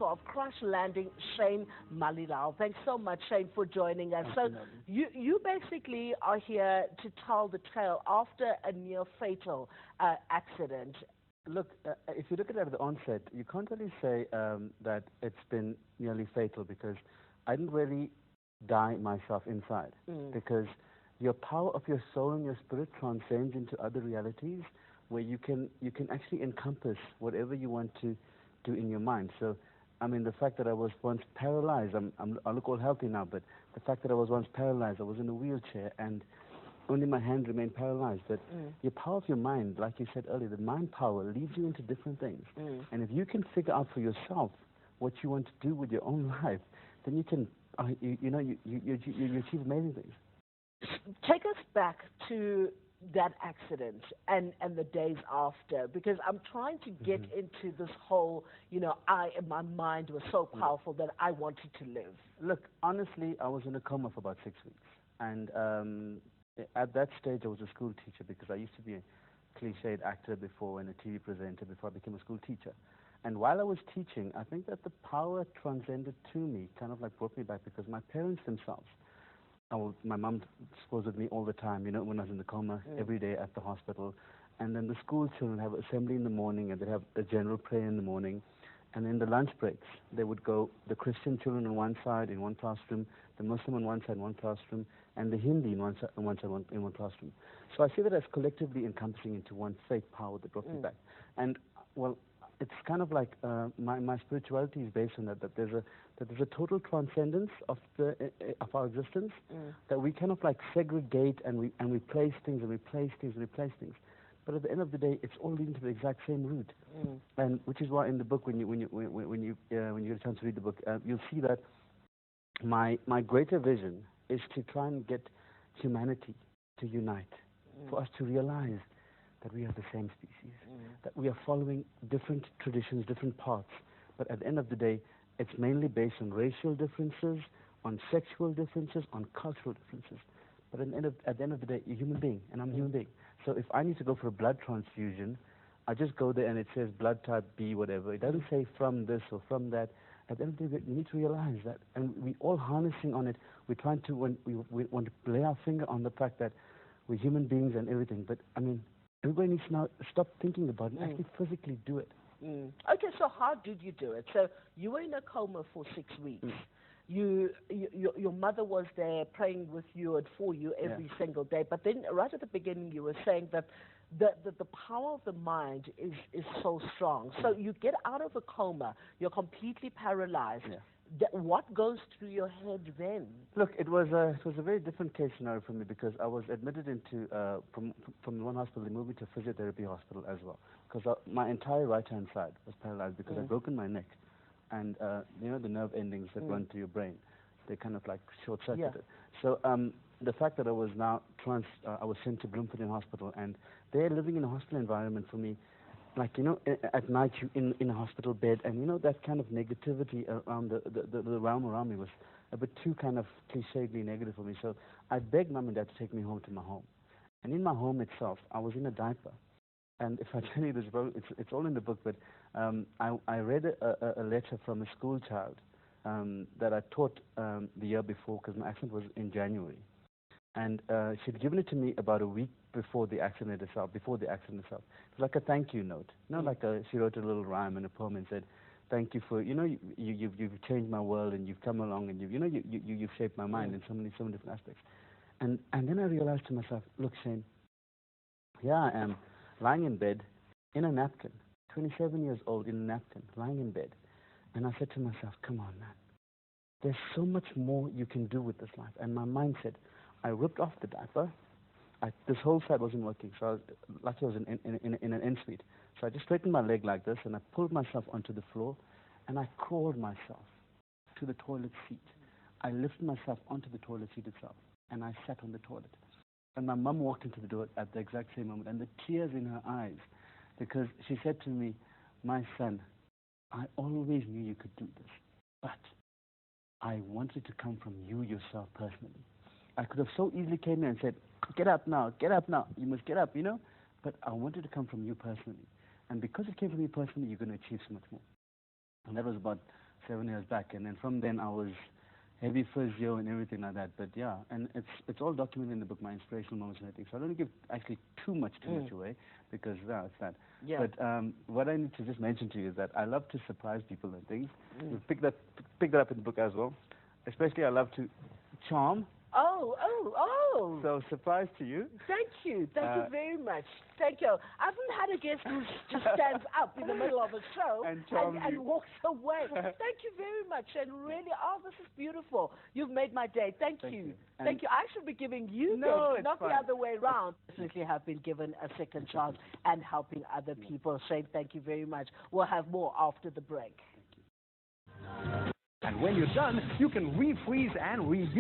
Of Crash Landing, Shane Manilal. Thanks so much, Shane, for joining us. So you basically are here to tell the tale after a near fatal accident. Look, if you look at it at the onset, you can't really say that it's been nearly fatal, because I didn't really die myself inside, because your power of your soul and your spirit transcends into other realities where you can actually encompass whatever you want to do in your mind. So I mean, the fact that I was once paralyzed, I look all healthy now, but the fact that I was once paralyzed, I was in a wheelchair and only my hand remained paralyzed. But your power of your mind, like you said earlier, the mind power leads you into different things. And if you can figure out for yourself what you want to do with your own life, then you can, you achieve amazing things. Take us back to that accident and the days after, because I'm trying to get into this whole, my mind was so powerful that I wanted to live. Look, honestly, I was in a coma for about 6 weeks. And at that stage, I was a school teacher, because I used to be a cliched actor before and a TV presenter before I became a school teacher. And while I was teaching, I think that the power transcended to me, kind of like brought me back, because my parents themselves, my mom was with me all the time, when I was in the coma, every day at the hospital. And then the school children have assembly in the morning, and they'd have a general prayer in the morning. And in the lunch breaks, they would go, the Christian children on one side in one classroom, the Muslim on one side in one classroom, and the Hindi in one side in one classroom. So I see that as collectively encompassing into one faith power that brought me back. And, well, it's kind of like my spirituality is based on that there's a total transcendence of our existence, that we kind of like segregate and we place things and replace things and replace things, but at the end of the day, it's all leading to the exact same root. And which is why in the book, when you get a chance to read the book, you'll see that my greater vision is to try and get humanity to unite, for us to realize that we are the same species, that we are following different traditions, different paths, but at the end of the day, it's mainly based on racial differences, on sexual differences, on cultural differences. But at the end of the day, you're a human being, and I'm a human being. So if I need to go for a blood transfusion, I just go there and it says blood type B, whatever. It doesn't say from this or from that. At the end of the day, you need to realize that, and we all harnessing on it. We're trying to, when we want to lay our finger on the fact that we're human beings and everything. But I mean, everybody needs to now stop thinking about it and actually physically do it. Okay, so how did you do it? So you were in a coma for 6 weeks. Your mother was there praying with you and for you every single day. But then right at the beginning, you were saying that the power of the mind is so strong. So you get out of a coma, you're completely paralyzed. What goes through your head then? Look, it was a very different case scenario for me, because I was admitted into from one hospital. They moved me to a physiotherapy hospital as well, because my entire right hand side was paralyzed, because I'd broken my neck, and the nerve endings that run to your brain, they kind of like short circuited. So the fact that I was now I was sent to Bloemfontein Hospital, and they're living in a hospital environment for me. Like, at night you in a hospital bed, and that kind of negativity around the realm around me was a bit too kind of clichédly negative for me. So I begged Mom and Dad to take me home to my home. And in my home itself, I was in a diaper. And if I tell you this, it's all in the book, but I read a letter from a school child that I taught the year before, because my accident was in January. And she'd given it to me about a week before the accident itself. It was like a thank you note. She wrote a little rhyme and a poem and said, "Thank you for, you've changed my world, and you've come along, and you've shaped my mind in so many different aspects." And then I realized to myself, look, Shane, here I am, lying in bed, in a napkin, 27 years old, in a napkin, lying in bed. And I said to myself, come on, man, there's so much more you can do with this life. And my mind said, I ripped off the diaper. This whole side wasn't working, so I was lucky I was in an end suite. So I just straightened my leg like this, and I pulled myself onto the floor, and I crawled myself to the toilet seat. I lifted myself onto the toilet seat itself, and I sat on the toilet. And my mum walked into the door at the exact same moment, and the tears in her eyes, because she said to me, "My son, I always knew you could do this, but I wanted to come from you yourself personally. I could have so easily came in and said, get up now, you must get up, But I wanted to come from you personally. And because it came from me personally, you're going to achieve so much more. And that was about 7 years back. And then from then, I was heavy physio and everything like that. But yeah, and it's all documented in the book, my inspirational moments and everything. So I don't give actually too much away, because yeah, it's that. Yeah. But what I need to just mention to you is that I love to surprise people and things. You've picked that up in the book as well. Especially I love to charm. Oh. So surprise to you. Thank you. Thank you very much. Thank you. I haven't had a guest who just stands up in the middle of a show and walks away. Thank you very much. And really, this is beautiful. You've made my day. Thank you. Thank you. I should be giving you this, not the other way around. Definitely have been given a second chance and helping other people. Shane, thank you very much. We'll have more after the break. And when you're done, you can refreeze and reuse